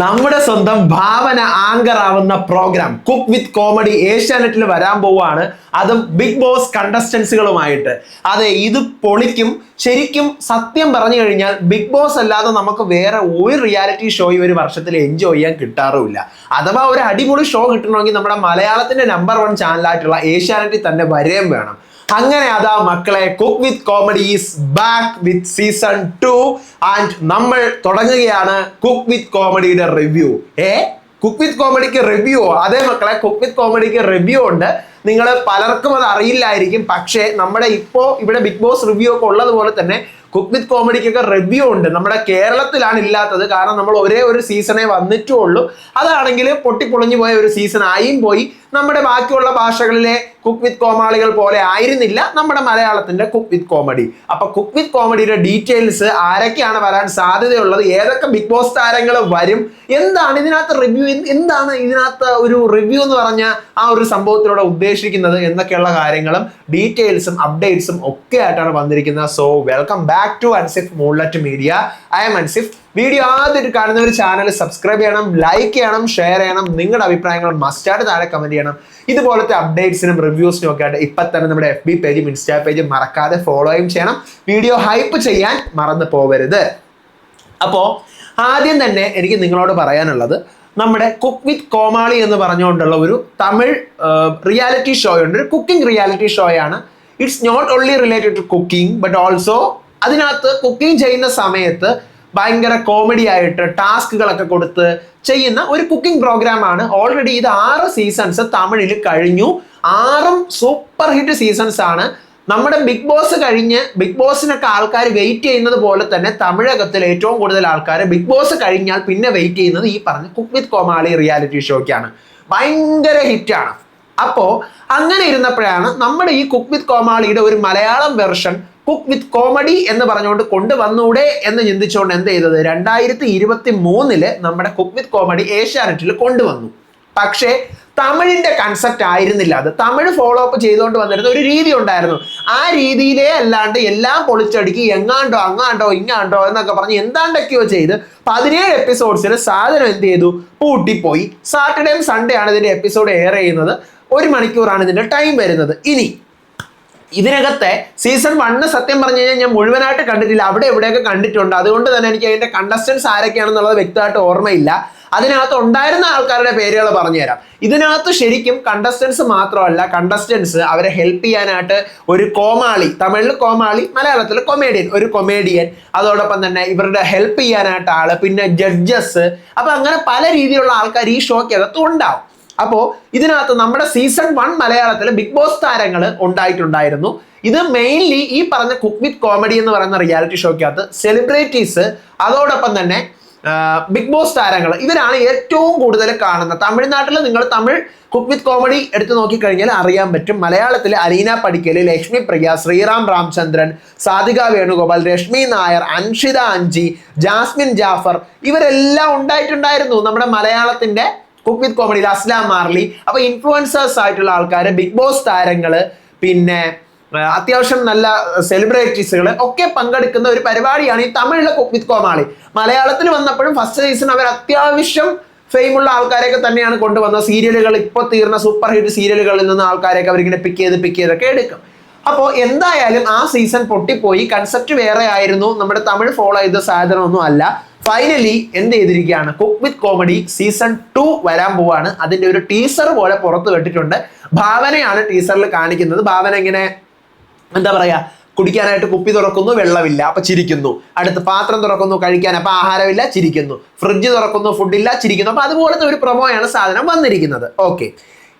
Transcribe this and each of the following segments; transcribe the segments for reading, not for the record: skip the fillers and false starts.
നമ്മുടെ സ്വന്തം ഭാവന ആങ്കർ ആവുന്ന പ്രോഗ്രാം കുക്ക് വിത്ത് കോമഡി ഏഷ്യാനെറ്റിൽ വരാൻ പോവാണ്. അതും ബിഗ് ബോസ് കണ്ടസ്റ്റൻസുകളുമായിട്ട്. അതെ, ഇത് പൊളിക്കും. ശരിക്കും സത്യം പറഞ്ഞു കഴിഞ്ഞാൽ ബിഗ് ബോസ് അല്ലാതെ നമുക്ക് വേറെ ഒരു റിയാലിറ്റി ഷോയും ഒരു വർഷത്തിൽ എൻജോയ് ചെയ്യാൻ കിട്ടാറുമില്ല. അഥവാ ഒരു അടിപൊളി ഷോ കിട്ടണമെങ്കിൽ നമ്മുടെ മലയാളത്തിന്റെ നമ്പർ 1 ചാനലായിട്ടുള്ള ഏഷ്യാനെറ്റിൽ തന്നെ വരെയും വേണം. അങ്ങനെ അതാ മക്കളെ, cook with comedy is back with season 2 and നമ്മൾ തുടങ്ങുകയാണ് കുക്ക് വിത്ത് കോമഡിയുടെ റിവ്യൂ. കുക്ക് വിത്ത് കോമഡിക്ക് റിവ്യൂ? അതേ മക്കളെ, കുക്ക് വിത്ത് കോമഡിക്ക് റിവ്യൂ ഉണ്ട്. നിങ്ങൾ പലർക്കും അത് അറിയില്ലായിരിക്കും. പക്ഷേ നമ്മുടെ ഇപ്പോൾ ഇവിടെ ബിഗ് ബോസ് റിവ്യൂ ഒക്കെ ഉള്ളതുപോലെ തന്നെ കുക്ക് വിത്ത് കോമഡിക്കൊക്കെ റിവ്യൂ ഉണ്ട്. നമ്മുടെ കേരളത്തിലാണ് ഇല്ലാത്തത്. കാരണം നമ്മൾ ഒരേ ഒരു സീസണേ വന്നിട്ടുള്ളൂ. അതാണെങ്കിൽ പൊട്ടിപ്പൊളിഞ്ഞു പോയ ഒരു സീസൺ ആയും പോയി. നമ്മുടെ ബാക്കിയുള്ള ഭാഷകളിലെ കുക്ക് വിത്ത് കോമാളികൾ പോലെ ആയിരുന്നില്ല നമ്മുടെ മലയാളത്തിന്റെ കുക്ക് വിത്ത് കോമഡി. അപ്പൊ കുക്ക് വിത്ത് കോമഡിയുടെ ഡീറ്റെയിൽസ്, ആരൊക്കെയാണ് വരാൻ സാധ്യതയുള്ളത്, ഏതൊക്കെ ബിഗ് ബോസ് താരങ്ങൾ വരും, എന്താണ് ഇതിനകത്ത് റിവ്യൂ, എന്താണ് ഇതിനകത്ത് ഒരു റിവ്യൂ എന്ന് പറഞ്ഞ ആ ഒരു സംഭവത്തിലൂടെ ഉദ്ദേശിക്കുന്നത് എന്നൊക്കെയുള്ള കാര്യങ്ങളും ഡീറ്റെയിൽസും അപ്ഡേറ്റ്സും ഒക്കെ ആയിട്ടാണ് വന്നിരിക്കുന്നത്. So welcome back to Ansif moonlight media. I am Ansif. Video ആദ്യം കാണുന്ന ഒരു ചാനൽ സബ്സ്ക്രൈബ് ചെയ്യണം, ലൈക്ക് ചെയ്യണം, ഷെയർ ചെയ്യണം. നിങ്ങളുടെ അഭിപ്രായങ്ങൾ മസ്റ്റായിട്ട് താഴെ കമന്റ് ചെയ്യണം. ഇതുപോലത്തെ അപ്ഡേറ്റ്സിനും റിവ്യൂസിനും ഒക്കെ ആയിട്ട് ഇപ്പം തന്നെ നമ്മുടെ FB പേജും ഇൻസ്റ്റാ പേജും മറക്കാതെ ഫോളോയും ചെയ്യണം. വീഡിയോ ഹൈപ്പ് ചെയ്യാൻ മറന്നു പോകരുത്. അപ്പോൾ ആദ്യം തന്നെ എനിക്ക് നിങ്ങളോട് പറയാനുള്ളത്, നമ്മുടെ കുക്ക് വിത്ത് കോമാളി എന്ന് പറഞ്ഞുകൊണ്ടുള്ള ഒരു തമിഴ് റിയാലിറ്റി ഷോ ഉണ്ട്. ഒരു കുക്കിംഗ് റിയാലിറ്റി ഷോയാണ്. It's not only related to cooking but also അതിനകത്ത് കുക്കിംഗ് ചെയ്യുന്ന സമയത്ത് ഭയങ്കര കോമഡി ആയിട്ട് ടാസ്കുകളൊക്കെ കൊടുത്ത് ചെയ്യുന്ന ഒരു കുക്കിംഗ് പ്രോഗ്രാമാണ്. ഓൾറെഡി ഇത് 6 സീസൺസ് തമിഴിൽ കഴിഞ്ഞു. 6ഉം സൂപ്പർ ഹിറ്റ് സീസൺസ് ആണ്. നമ്മുടെ ബിഗ് ബോസ് കഴിഞ്ഞ് ബിഗ് ബോസിനൊക്കെ ആൾക്കാർ വെയിറ്റ് ചെയ്യുന്നത് പോലെ തന്നെ തമിഴകത്തിൽ ഏറ്റവും കൂടുതൽ ആൾക്കാർ ബിഗ് ബോസ് കഴിഞ്ഞാൽ പിന്നെ വെയിറ്റ് ചെയ്യുന്നത് ഈ പറഞ്ഞ കുക്ക് വിത്ത് കോമാളി റിയാലിറ്റി ഷോയ്ക്കാണ്. ഭയങ്കര ഹിറ്റാണ്. അപ്പോൾ അങ്ങനെ ഇരുന്നപ്പോഴാണ് നമ്മുടെ ഈ കുക്ക് വിത്ത് കോമാളിയുടെ ഒരു Malayalam version cook with comedy എന്ന് പറഞ്ഞുകൊണ്ട് കൊണ്ടുവന്നൂടെ എന്ന് ചിന്തിച്ചുകൊണ്ട് എന്ത് ചെയ്തത്, 2023 നമ്മുടെ കുക്ക് വിത്ത് കോമഡി ഏഷ്യാനെറ്റിൽ കൊണ്ടുവന്നു. പക്ഷേ തമിഴിന്റെ കൺസെപ്റ്റ് ആയിരുന്നില്ല അത്. തമിഴ് ഫോളോ അപ്പ് ചെയ്തുകൊണ്ട് വന്നിരുന്ന ഒരു രീതി ഉണ്ടായിരുന്നു. ആ രീതിയിലേ അല്ലാണ്ട് എല്ലാം പൊളിച്ചടുക്കി എങ്ങാണ്ടോ അങ്ങാണ്ടോ ഇങ്ങാണ്ടോ എന്നൊക്കെ പറഞ്ഞ് എന്താണ്ടൊക്കെയോ ചെയ്ത് 17 എപ്പിസോഡ്സിൽ സാധനം എന്ത് ചെയ്തു, പൂട്ടിപ്പോയി. സാറ്റർഡേയും സൺഡേ ആണ് ഇതിന്റെ എപ്പിസോഡ് എയർ ചെയ്യുന്നത്. 1 മണിക്കൂറാണ് ഇതിന്റെ ടൈം വരുന്നത്. ഇനി ഇതിനകത്തെ സീസൺ 1 സത്യം പറഞ്ഞു കഴിഞ്ഞാൽ ഞാൻ മുഴുവനായിട്ട് കണ്ടിട്ടില്ല. അവിടെ എവിടെയൊക്കെ കണ്ടിട്ടുണ്ട്. അതുകൊണ്ട് തന്നെ എനിക്ക് അതിന്റെ കണ്ടസ്റ്റൻസ് ആരൊക്കെയാണെന്നുള്ളത് വ്യക്തമായിട്ട് ഓർമ്മയില്ല. അതിനകത്ത് ഉണ്ടായിരുന്ന ആൾക്കാരുടെ പേരുകൾ പറഞ്ഞുതരാം. ഇതിനകത്ത് ശരിക്കും കണ്ടസ്റ്റൻസ് മാത്രമല്ല, കണ്ടസ്റ്റൻസ് അവരെ ഹെൽപ്പ് ചെയ്യാനായിട്ട് ഒരു കോമാളി, തമിഴിൽ കോമാളി, മലയാളത്തിൽ കൊമേഡിയൻ, ഒരു കൊമേഡിയൻ, അതോടൊപ്പം തന്നെ ഇവരുടെ ഹെൽപ്പ് ചെയ്യാനായിട്ട് ആള്, പിന്നെ ജഡ്ജസ്. അപ്പൊ അങ്ങനെ പല രീതിയിലുള്ള ആൾക്കാർ ഈ ഷോയ്ക്കകത്ത് ഉണ്ടാവും. അപ്പോൾ ഇതിനകത്ത് നമ്മുടെ സീസൺ 1 മലയാളത്തിൽ ബിഗ് ബോസ് താരങ്ങൾ ഉണ്ടായിട്ടുണ്ടായിരുന്നു. ഇത് മെയിൻലി ഈ പറഞ്ഞ കുക്ക് വിത്ത് കോമഡി എന്ന് പറയുന്ന റിയാലിറ്റി ഷോയ്ക്കകത്ത് സെലിബ്രിറ്റീസ്, അതോടൊപ്പം തന്നെ ബിഗ് ബോസ് താരങ്ങൾ, ഇവരാണ് ഏറ്റവും കൂടുതൽ കാണുന്നത്. തമിഴ്നാട്ടിൽ നിങ്ങൾ തമിഴ് കുക്ക് വിത്ത് കോമഡി എടുത്ത് നോക്കിക്കഴിഞ്ഞാൽ അറിയാൻ പറ്റും. മലയാളത്തിൽ അലീന പടിക്കൽ, ലക്ഷ്മി പ്രിയ, ശ്രീറാം രാമചന്ദ്രൻ, സാധിക വേണുഗോപാൽ, രശ്മി നായർ, അൻഷിത അഞ്ചി, ജാസ്മിൻ ജാഫർ, ഇവരെല്ലാം ഉണ്ടായിട്ടുണ്ടായിരുന്നു നമ്മുടെ മലയാളത്തിന്റെ കുക്ക് വിത്ത് കോമഡിയിൽ. അസ്ലാം മാർലി. അപ്പൊ ഇൻഫ്ലുവൻസേഴ്സ് ആയിട്ടുള്ള ആൾക്കാർ, ബിഗ് ബോസ് താരങ്ങള്, പിന്നെ അത്യാവശ്യം നല്ല സെലിബ്രിറ്റീസുകൾ ഒക്കെ പങ്കെടുക്കുന്ന ഒരു പരിപാടിയാണ് ഈ തമിഴിലെ കുക്ക് വിത്ത് കോമാളി. മലയാളത്തിൽ വന്നപ്പോഴും ഫസ്റ്റ് സീസൺ അവർ അത്യാവശ്യം ഫെയിമുള്ള ആൾക്കാരെയൊക്കെ തന്നെയാണ് കൊണ്ടുവന്നത്. സീരിയലുകൾ, ഇപ്പോൾ തീർന്ന സൂപ്പർ ഹിറ്റ് സീരിയലുകളിൽ നിന്ന് ആൾക്കാരെയൊക്കെ അവരിങ്ങനെ പിക്ക് ചെയ്തൊക്കെ എടുക്കും. അപ്പോൾ എന്തായാലും ആ സീസൺ പൊട്ടിപ്പോയി. കൺസെപ്റ്റ് വേറെ ആയിരുന്നു. നമ്മുടെ തമിഴ് ഫോളോ ചെയ്ത സാധനമൊന്നും അല്ല. ഫൈനലി എന്ത് ചെയ്തിരിക്കുകയാണ്, കുക്ക് വിത്ത് കോമഡി സീസൺ 2 വരാൻ പോവാണ്. അതിന്റെ ഒരു ടീസർ പോലെ പുറത്ത് കെട്ടിട്ടുണ്ട്. ഭാവനയാണ് ടീസറിൽ കാണിക്കുന്നത്. ഭാവന ഇങ്ങനെ എന്താ പറയാ, കുടിക്കാനായിട്ട് കുപ്പി തുറക്കുന്നു, വെള്ളമില്ല, അപ്പൊ ചിരിക്കുന്നു. അടുത്ത് പാത്രം തുറക്കുന്നു, കഴിക്കാൻ, അപ്പൊ ആഹാരമില്ല, ചിരിക്കുന്നു. ഫ്രിഡ്ജ് തുറക്കുന്നു, ഫുഡില്ല, ചിരിക്കുന്നു. അപ്പൊ അതുപോലത്തെ ഒരു പ്രൊമോയാണ് സാധനം വന്നിരിക്കുന്നത്. ഓക്കെ,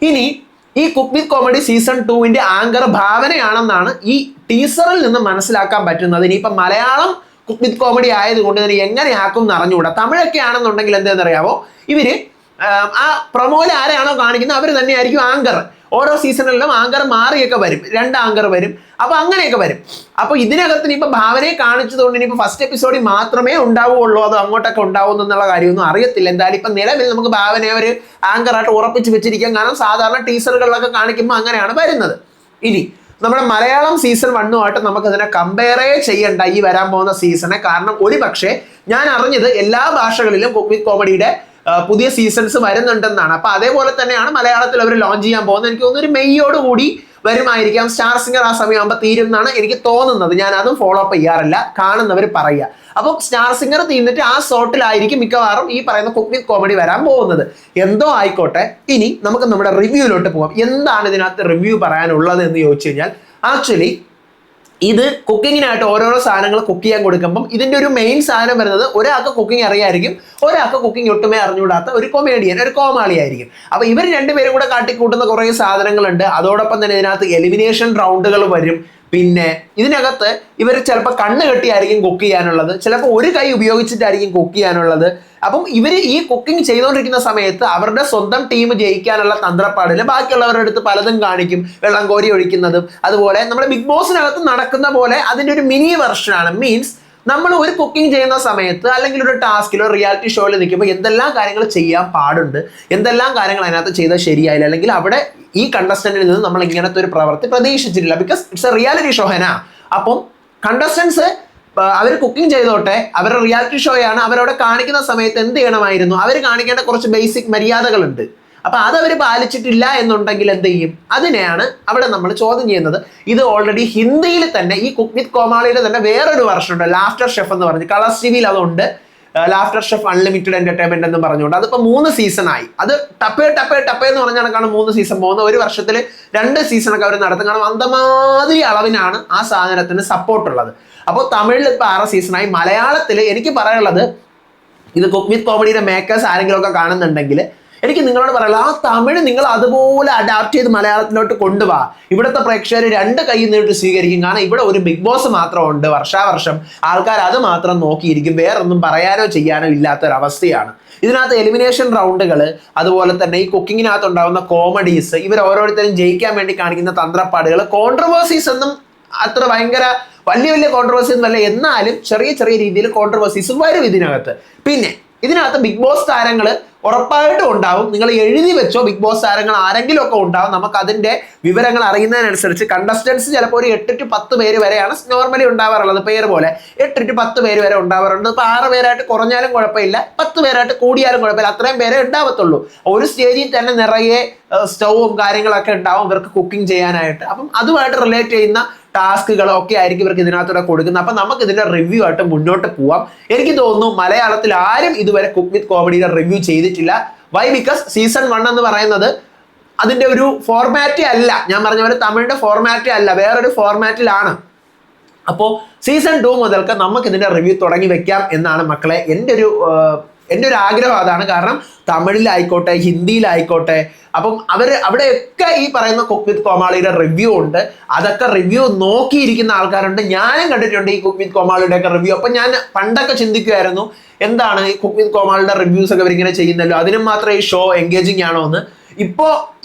ഇനി ഈ cook with comedy season 2 anchor ഭാവനയാണെന്നാണ് ഈ ടീസറിൽ നിന്ന് മനസ്സിലാക്കാൻ പറ്റുന്നത്. ഇനിയിപ്പൊ മലയാളം കുക്ക് വിത്ത് കോമഡി ആയതുകൊണ്ട് തന്നെ എങ്ങനെയാക്കും എന്ന് അറിഞ്ഞുകൂടാ. തമിഴൊക്കെ ആണെന്നുണ്ടെങ്കിൽ എന്താണെന്നറിയാമോ, ഇവര് ആ പ്രൊമോയിൽ ആരെയാണോ കാണിക്കുന്നത് അവർ തന്നെയായിരിക്കും ആങ്കർ. ഓരോ സീസണിലും ആങ്കർ മാറിയൊക്കെ വരും, 2 ആങ്കർ വരും. അപ്പൊ അങ്ങനെയൊക്കെ വരും. അപ്പൊ ഇതിനകത്ത് ഇനിയിപ്പോ ഭാവനയെ കാണിച്ചതുകൊണ്ട് ഇനിയിപ്പോ ഫസ്റ്റ് എപ്പിസോഡിൽ മാത്രമേ ഉണ്ടാവുകയുള്ളൂ, അതോ അങ്ങോട്ടൊക്കെ ഉണ്ടാവും എന്നുള്ള കാര്യമൊന്നും അറിയത്തില്ല. എന്തായാലും ഇപ്പൊ നിലവിൽ നമുക്ക് ഭാവനയെ ഒരു ആങ്കറായിട്ട് ഉറപ്പിച്ച് വെച്ചിരിക്കാം. കാരണം സാധാരണ ടീസറുകളിലൊക്കെ കാണിക്കുമ്പോൾ അങ്ങനെയാണ് വരുന്നത്. ഇനി നമ്മുടെ മലയാളം സീസൺ 1 നമുക്ക് ഇതിനെ കമ്പയറേ ചെയ്യണ്ട ഈ വരാൻ പോകുന്ന സീസണെ. കാരണം ഒരു പക്ഷേ ഞാൻ അറിഞ്ഞത് എല്ലാ ഭാഷകളിലും കുക്ക് വിത്ത് കോമഡിയുടെ പുതിയ സീസൺസ് വരുന്നുണ്ടെന്നാണ്. അപ്പൊ അതേപോലെ തന്നെയാണ് മലയാളത്തിൽ അവർ ലോഞ്ച് ചെയ്യാൻ പോകുന്നത്. എനിക്ക് തോന്നുന്നു ഒരു മെയ്യോട് കൂടി വരുമായിരിക്കാം. സ്റ്റാർ സിംഗർ ആ സമയമാകുമ്പോൾ തീരും എന്നാണ് എനിക്ക് തോന്നുന്നത്. ഞാൻ അതും ഫോളോ അപ്പ് ചെയ്യാറില്ല, കാണുന്നവർ പറയുക. അപ്പം സ്റ്റാർ സിംഗർ തീർന്നിട്ട് ആ സോട്ടിലായിരിക്കും മിക്കവാറും ഈ പറയുന്ന കുക്ക് വിത്ത് കോമഡി വരാൻ പോകുന്നത്. എന്തോ ആയിക്കോട്ടെ, ഇനി നമുക്ക് നമ്മുടെ റിവ്യൂലോട്ട് പോകാം. എന്താണ് ഇതിനകത്ത് റിവ്യൂ പറയാനുള്ളത് എന്ന് ചോദിച്ചു കഴിഞ്ഞാൽ, ആക്ച്വലി ഇത് കുക്കിങ്ങിനായിട്ട് ഓരോരോ സാധനങ്ങൾ കുക്ക് ചെയ്യാൻ കൊടുക്കുമ്പം ഇതിന്റെ ഒരു മെയിൻ സാധനം വരുന്നത് ഒരാൾക്ക് കുക്കിംഗ് അറിയായിരിക്കും, ഒരാൾക്ക് കുക്കിംഗ് ഒട്ടുമേ അറിഞ്ഞുകൂടാത്ത ഒരു കൊമേഡിയൻ, ഒരു കോമാളിയായിരിക്കും. അപ്പൊ ഇവർ രണ്ടുപേരും കൂടെ കാട്ടിക്കൂട്ടുന്ന കുറേ സാധനങ്ങളുണ്ട്. അതോടൊപ്പം തന്നെ ഇതിനകത്ത് എലിമിനേഷൻ റൗണ്ടുകൾ വരും. പിന്നെ ഇതിനകത്ത് ഇവർ ചിലപ്പോൾ കണ്ണ് കെട്ടിയായിരിക്കും കുക്ക് ചെയ്യാനുള്ളത്, ചിലപ്പോൾ ഒരു കൈ ഉപയോഗിച്ചിട്ടായിരിക്കും കുക്ക് ചെയ്യാനുള്ളത്. അപ്പം ഇവർ ഈ കുക്കിംഗ് ചെയ്തുകൊണ്ടിരിക്കുന്ന സമയത്ത് അവരുടെ സ്വന്തം ടീം ജയിക്കാനുള്ള തന്ത്രപ്പാടിൽ ബാക്കിയുള്ളവരുടെ അടുത്ത് പലതും കാണിക്കും, വെള്ളം കോരി ഒഴിക്കുന്നതും. അതുപോലെ നമ്മുടെ ബിഗ് ബോസിനകത്ത് നടക്കുന്ന പോലെ അതിൻ്റെ ഒരു മിനി വെർഷനാണ്. മീൻസ് നമ്മൾ ഒരു കുക്കിംഗ് ചെയ്യുന്ന സമയത്ത് അല്ലെങ്കിൽ ഒരു ടാസ്കിലോ റിയാലിറ്റി ഷോയിൽ നിൽക്കുമ്പോൾ എന്തെല്ലാം കാര്യങ്ങൾ ചെയ്യാൻ പാടുണ്ട്, എന്തെല്ലാം കാര്യങ്ങൾ അതിനകത്ത് ചെയ്താൽ ശരിയായില്ല, അല്ലെങ്കിൽ അവിടെ ഈ കണ്ടസ്റ്റന്റിൽ നിന്ന് നമ്മൾ ഇങ്ങനത്തെ ഒരു പ്രവൃത്തി പ്രതീക്ഷിച്ചിട്ടില്ല. Because it's a reality show ഹെന. അപ്പം കണ്ടസ്റ്റൻസ് അവർ കുക്കിംഗ് ചെയ്തോട്ടെ, അവരുടെ റിയാലിറ്റി ഷോയാണ്. അവരവിടെ കാണിക്കുന്ന സമയത്ത് എന്ത് ചെയ്യണമായിരുന്നു, അവർ കാണിക്കേണ്ട കുറച്ച് ബേസിക് മര്യാദകളുണ്ട്. അപ്പൊ അതവർ പാലിച്ചിട്ടില്ല എന്നുണ്ടെങ്കിൽ എന്ത് ചെയ്യും, അതിനെയാണ് അവിടെ നമ്മൾ ചോദ്യം ചെയ്യുന്നത്. ഇത് ഓൾറെഡി ഹിന്ദിയിൽ തന്നെ ഈ കുക്ക് വിത്ത് കോമാളിയുടെ തന്നെ വേറൊരു വെർഷൻ ഉണ്ട്, ലാഫ്റ്റർ ഷെഫ് എന്ന് പറഞ്ഞ്. കളേഴ്സ് ടിവിയിൽ അതുണ്ട്, ലാഫ്റ്റർ ഷെഫ് അൺലിമിറ്റഡ് എന്റർടൈൻമെന്റ് എന്ന് പറഞ്ഞുകൊണ്ട്. അതിപ്പോ 3 സീസണായി. അത് ടപ്പേ എന്ന് പറഞ്ഞാണ് 3 സീസൺ പോകുന്നത്. ഒരു വർഷത്തിൽ 2 സീസണൊക്കെ അവർ നടത്തും. കാരണം അന്തമാതിരി അളവിനാണ് ആ സാധനത്തിന് സപ്പോർട്ടുള്ളത്. അപ്പോൾ തമിഴിൽ ഇപ്പൊ 6 സീസണായി. മലയാളത്തിൽ എനിക്ക് പറയാനുള്ളത്, ഇത് കുക്ക് വിത്ത് കോമഡിയുടെ മേക്കേഴ്സ് ആരെങ്കിലും ഒക്കെ കാണുന്നുണ്ടെങ്കിൽ എനിക്ക് നിങ്ങളോട് പറയാനുള്ള, ആ തമിഴ് നിങ്ങൾ അതുപോലെ അഡാപ്റ്റ് ചെയ്ത് മലയാളത്തിലോട്ട് കൊണ്ടുപോവാ. ഇവിടുത്തെ പ്രേക്ഷകർ 2 കൈ നീട്ടി സ്വീകരിക്കും. കാരണം ഇവിടെ ഒരു ബിഗ് ബോസ് മാത്രമുണ്ട്, വർഷാവർഷം ആൾക്കാർ അത് മാത്രം നോക്കിയിരിക്കും, വേറൊന്നും പറയാനോ ചെയ്യാനോ ഇല്ലാത്തൊരവസ്ഥയാണ്. ഇതിനകത്ത് എലിമിനേഷൻ റൗണ്ടുകൾ, അതുപോലെ തന്നെ ഈ കുക്കിങ്ങിനകത്ത് ഉണ്ടാകുന്ന കോമഡീസ്, ഇവർ ഓരോരുത്തരും ജയിക്കാൻ വേണ്ടി കാണിക്കുന്ന തന്ത്രപ്പാടുകൾ, കോൺട്രവേഴ്സീസ് ഒന്നും അത്ര ഭയങ്കര വലിയ കോൺട്രവേഴ്സി ഒന്നും അല്ല, എന്നാലും ചെറിയ രീതിയിൽ കോൺട്രവേഴ്സീസ് വരും ഇതിനകത്ത്. പിന്നെ ഇതിനകത്ത് ബിഗ് ബോസ് താരങ്ങൾ ഉറപ്പായിട്ടും ഉണ്ടാവും. നിങ്ങൾ എഴുതി വെച്ചോ, ബിഗ് ബോസ് താരങ്ങൾ ആരെങ്കിലും ഒക്കെ ഉണ്ടാവും. നമുക്ക് അതിന്റെ വിവരങ്ങൾ അറിയുന്നതിനനുസരിച്ച് കണ്ടസ്റ്റൻസ് ചിലപ്പോൾ ഒരു 8 to 10 പേര് വരെയാണ് നോർമലി ഉണ്ടാവാറുള്ളത്. പേര് പോലെ 8 to 10 പേര് വരെ ഉണ്ടാവാറുണ്ട്. ഇപ്പൊ 6 പേരായിട്ട് കുറഞ്ഞാലും കുഴപ്പമില്ല, 10 പേരായിട്ട് കൂടിയാലും കുഴപ്പമില്ല, അത്രയും പേരെ ഉണ്ടാവത്തുള്ളൂ. ഒരു സ്റ്റേജിൽ തന്നെ നിറയെ സ്റ്റൗവും കാര്യങ്ങളൊക്കെ ഉണ്ടാവും ഇവർക്ക് കുക്കിംഗ് ചെയ്യാനായിട്ട്. അപ്പം അതുമായിട്ട് റിലേറ്റ് ചെയ്യുന്ന ടാസ്കുകളൊക്കെ ആയിരിക്കും ഇവർക്ക് ഇതിനകത്തൂടെ കൊടുക്കുന്നത്. അപ്പൊ നമുക്ക് ഇതിന്റെ റിവ്യൂ ആയിട്ട് മുന്നോട്ട് പോവാം. എനിക്ക് തോന്നുന്നു മലയാളത്തിൽ ആരും ഇതുവരെ കുക്ക് വിത്ത് കോമഡിയുടെ റിവ്യൂ ചെയ്തിട്ടില്ല. വൈ? ബിക്കോസ് സീസൺ 1 എന്ന് പറയുന്നത് അതിന്റെ ഒരു ഫോർമാറ്റേ അല്ല. ഞാൻ പറഞ്ഞ പോലെ തമിഴിന്റെ ഫോർമാറ്റേ അല്ല, വേറൊരു ഫോർമാറ്റിലാണ്. അപ്പോൾ സീസൺ 2 മുതൽക്ക് നമുക്ക് ഇതിന്റെ റിവ്യൂ തുടങ്ങി വെക്കാം എന്നാണ് മക്കളെ എൻ്റെ ഒരു ആഗ്രഹം. അതാണ്. കാരണം തമിഴിലായിക്കോട്ടെ, ഹിന്ദിയിലായിക്കോട്ടെ, അപ്പം അവിടെയൊക്കെ ഈ പറയുന്ന കുക്ക് വിത്ത് കോമാളിയുടെ റിവ്യൂ ഉണ്ട്. അതൊക്കെ റിവ്യൂ നോക്കിയിരിക്കുന്ന ആൾക്കാരുണ്ട്. ഞാനും കണ്ടിട്ടുണ്ട് ഈ കുക്ക് വിത്ത് കോമാളിയുടെ ഒക്കെ റിവ്യൂ. അപ്പൊ ഞാൻ പണ്ടൊക്കെ ചിന്തിക്കുമായിരുന്നു, എന്താണ് ഈ കുക്ക് വിത്ത് കോമാളിയുടെ റിവ്യൂസ് ഒക്കെ ഇവരിങ്ങനെ ചെയ്യുന്നല്ലോ, അതിനും മാത്രമേ ഈ ഷോ എൻഗേജിങ് ആണോ എന്ന്.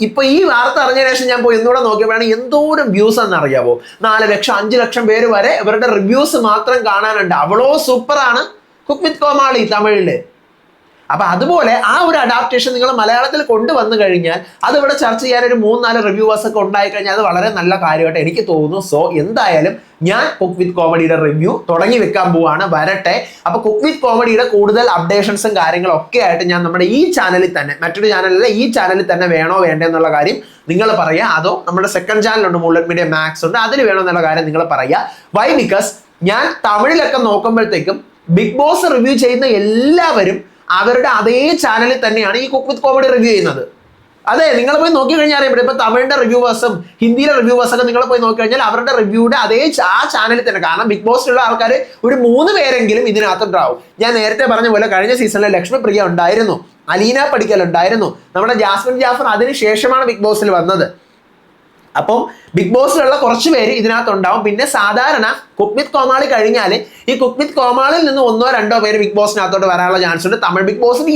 ഇപ്പൊ ഈ വാർത്ത അറിഞ്ഞതിന് ശേഷം ഞാൻ പോയി ഒന്നുകൂടെ നോക്കിയപ്പോഴാണ് എന്തോരം വ്യൂസ് എന്ന് അറിയാവോ. 4 ലക്ഷം 5 ലക്ഷം പേര് വരെ ഇവരുടെ റിവ്യൂസ് മാത്രം കാണാനുണ്ട്. അവളോ സൂപ്പറാണ് കുക്ക് വിത്ത് കോമാളി തമിഴില്. അപ്പൊ അതുപോലെ ആ ഒരു അഡാപ്റ്റേഷൻ നിങ്ങൾ മലയാളത്തിൽ കൊണ്ടുവന്നു കഴിഞ്ഞാൽ അത് ഇവിടെ ചർച്ച ചെയ്യാൻ ഒരു 3-4 റിവ്യൂവേഴ്സ് ഒക്കെ ഉണ്ടായി കഴിഞ്ഞാൽ അത് വളരെ നല്ല കാര്യമായിട്ട് എനിക്ക് തോന്നുന്നു. സോ എന്തായാലും ഞാൻ കുക്ക് വിത്ത് കോമഡിയുടെ റിവ്യൂ തുടങ്ങി വെക്കാൻ പോവാണ്, വരട്ടെ. അപ്പൊ കുക്ക് വിത്ത് കോമഡിയുടെ കൂടുതൽ അപ്ഡേഷൻസും കാര്യങ്ങളും ഒക്കെ ആയിട്ട് ഞാൻ നമ്മുടെ ഈ ചാനലിൽ തന്നെ, മറ്റൊരു ചാനലിലെ ഈ ചാനലിൽ തന്നെ വേണോ വേണ്ടേ എന്നുള്ള കാര്യം നിങ്ങൾ പറയുക. അതോ നമ്മുടെ സെക്കൻഡ് ചാനലുണ്ട്, മുള്ളറ്റ് മീഡിയ മാക്സ് ഉണ്ട്, അതിൽ വേണോ എന്നുള്ള കാര്യം നിങ്ങൾ പറയുക. വൈ? ബിക്കോസ് ഞാൻ തമിഴിലൊക്കെ നോക്കുമ്പോഴത്തേക്കും ബിഗ് ബോസ് റിവ്യൂ ചെയ്യുന്ന എല്ലാവരും അവരുടെ അതേ ചാനലിൽ തന്നെയാണ് ഈ കുക്ക് വിത്ത് കോമഡി റിവ്യൂ ചെയ്യുന്നത്. അതെ, നിങ്ങൾ പോയി നോക്കി കഴിഞ്ഞാൽ അറിയാം. ഇപ്പൊ തമിഴിന്റെ റിവ്യൂവേഴ്സും ഹിന്ദിയിലെ റിവ്യൂവേഴ്സൊക്കെ നിങ്ങൾ പോയി നോക്കി കഴിഞ്ഞാൽ അവരുടെ റിവ്യൂയുടെ അതേ ആ ചാനലിൽ തന്നെ. കാരണം ബിഗ് ബോസിലുള്ള ആൾക്കാർ ഒരു 3 പേരെങ്കിലും ഇതിനകത്തുണ്ടാവും. ഞാൻ നേരത്തെ പറഞ്ഞ പോലെ കഴിഞ്ഞ സീസണിൽ ലക്ഷ്മി പ്രിയ ഉണ്ടായിരുന്നു, അലീന പടിക്കൽ ഉണ്ടായിരുന്നു, നമ്മുടെ ജാസ്മിൻ ജാഫർ അതിന് ശേഷമാണ് ബിഗ് ബോസിൽ വന്നത്. അപ്പം ബിഗ് ബോസിലുള്ള കുറച്ച് പേര് ഇതിനകത്തുണ്ടാവും. പിന്നെ സാധാരണ കുക്ക് വിത്ത് കോമാളി കഴിഞ്ഞാൽ ഈ കുക്ക് വിത്ത് കോമാളിയിൽ നിന്ന് 1-2 പേര് ബിഗ് ബോസിനകത്തോട്ട് വരാനുള്ള ചാൻസ് ഉണ്ട്. തമിഴ് ബിഗ് ബോസിന്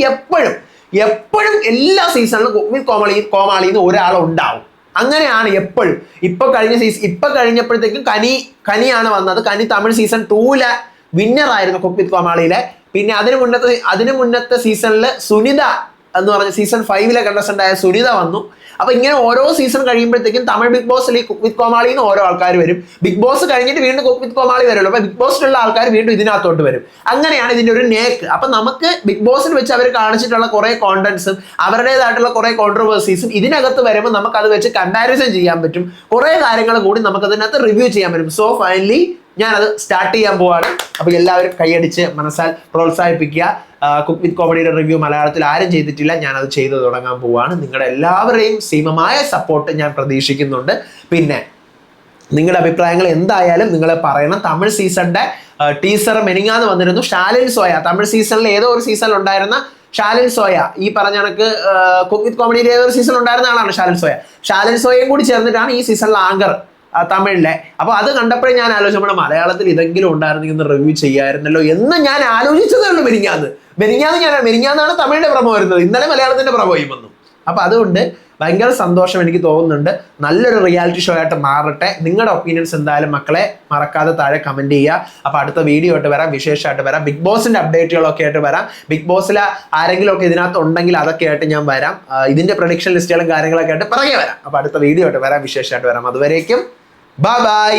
എപ്പോഴും എല്ലാ സീസണിലും കുക്ക് വിത്ത് കോമാളിയിൽ നിന്ന് ഒരാളുണ്ടാവും. അങ്ങനെയാണ് എപ്പോഴും. ഇപ്പൊ കഴിഞ്ഞപ്പോഴത്തേക്കും കനിയാണ് വന്നത്. കനി തമിഴ് സീസൺ 2 വിന്നർ ആയിരുന്നു കുക്ക് വിത്ത് കോമാളിയിലെ. പിന്നെ അതിന് മുന്നത്തെ സീസണിൽ സുനിത എന്ന് പറഞ്ഞ സീസൺ 5 കണ്ടസ്റ്റന്റ് ആയ സുനിത വന്നു. അപ്പൊ ഇങ്ങനെ ഓരോ സീസൺ കഴിയുമ്പോഴത്തേക്കും തമിഴ് ബിഗ് ബോസിൽ ഈ കുക്ക് വിത്ത് കോമാളിയിൽ നിന്ന് ഓരോ ആൾക്കാർ വരും. ബിഗ് ബോസ് കഴിഞ്ഞിട്ട് വീണ്ടും കുക്ക് വിത്ത് കോമാളി വരുമല്ലോ, അപ്പൊ ബിഗ് ബോസിലുള്ള ആൾക്കാർ വീണ്ടും ഇതിനകത്തോട്ട് വരും. അങ്ങനെയാണ് ഇതിന്റെ ഒരു നേക്ക്. അപ്പൊ നമുക്ക് ബിഗ് ബോസിൽ വെച്ച് അവർ കാണിച്ചിട്ടുള്ള കുറെ കോണ്ടന്റ്സും അവരുടേതായിട്ടുള്ള കുറെ കോൺട്രവേഴ്സീസും ഇതിനകത്ത് വരുമ്പോൾ നമുക്ക് അത് വെച്ച് കമ്പാരിസൺ ചെയ്യാൻ പറ്റും. കുറെ കാര്യങ്ങൾ കൂടി നമുക്ക് അതിനകത്ത് റിവ്യൂ ചെയ്യാൻ പറ്റും. സോ ഫൈനലി ഞാനത് സ്റ്റാർട്ട് ചെയ്യാൻ പോവാണ്. അപ്പൊ എല്ലാവരും കൈയടിച്ച് മനസ്സാൽ പ്രോത്സാഹിപ്പിക്കുക. കുക്ക് വിത്ത് കോമഡിയുടെ റിവ്യൂ മലയാളത്തിൽ ആരും ചെയ്തിട്ടില്ല, ഞാനത് ചെയ്തു തുടങ്ങാൻ പോവാണ്. നിങ്ങളുടെ എല്ലാവരുടെയും സീമമായ സപ്പോർട്ട് ഞാൻ പ്രതീക്ഷിക്കുന്നുണ്ട്. പിന്നെ നിങ്ങളുടെ അഭിപ്രായങ്ങൾ എന്തായാലും നിങ്ങൾ പറയണം. തമിഴ് സീസണിന്റെ ടീസർ മെനിങ്ങാന്ന് വന്നിരുന്നു. ഷാലിൻ സോയ തമിഴ് സീസണിൽ ഏതോ ഒരു സീസണിൽ ഉണ്ടായിരുന്ന ഷാലിൻ സോയ, ഈ പറഞ്ഞ കണക്ക് കുക്ക് വിത്ത് കോമഡിയിൽ ഏതോ ഒരു സീസൺ ഉണ്ടായിരുന്ന ആളാണ് ഷാലിൻ സോയ. ഷാലിൻ സോയയും കൂടി ചേർന്നിട്ടാണ് ഈ സീസണിലെ ആങ്കർ തമിഴിലെ. അപ്പൊ അത് കണ്ടപ്പോഴേ ഞാൻ ആലോചിച്ചു നമ്മുടെ മലയാളത്തിൽ ഇതെങ്കിലും ഉണ്ടായിരുന്നെങ്കിൽ റിവ്യൂ ചെയ്യായിരുന്നല്ലോ എന്ന് ഞാൻ ആലോചിച്ചതേ ഉള്ളൂ. മെനിങ്ങാന്നാണ് തമിഴിന്റെ പ്രമോ വരുന്നത്, ഇന്നലെ മലയാളത്തിന്റെ പ്രമോയും വന്നു. അപ്പൊ അതുകൊണ്ട് ഭയങ്കര സന്തോഷം എനിക്ക് തോന്നുന്നുണ്ട്. നല്ലൊരു റിയാലിറ്റി ഷോ ആയിട്ട് മാറട്ടെ. നിങ്ങളുടെ ഒപ്പീനിയൻസ് എന്തായാലും മക്കളെ മറക്കാതെ താഴെ കമന്റ് ചെയ്യുക. അപ്പൊ അടുത്ത വീഡിയോ ആയിട്ട് വരാം, വിശേഷമായിട്ട് വരാം, ബിഗ് ബോസിന്റെ അപ്ഡേറ്റുകളൊക്കെ ആയിട്ട് വരാം. ബിഗ് ബോസിൽ ആരെങ്കിലും ഒക്കെ ഇതിനകത്ത് ഉണ്ടെങ്കിൽ അതൊക്കെ ആയിട്ട് ഞാൻ വരാം. ഇതിന്റെ പ്രൊഡിക്ഷൻ ലിസ്റ്റുകളും കാര്യങ്ങളൊക്കെ ആയിട്ട് പിറകെ വരാം. അപ്പൊ അടുത്ത വീഡിയോ ആയിട്ട് വരാം, വിശേഷമായിട്ട് വരാം. അതുവരേക്കും ബൈ ബൈ.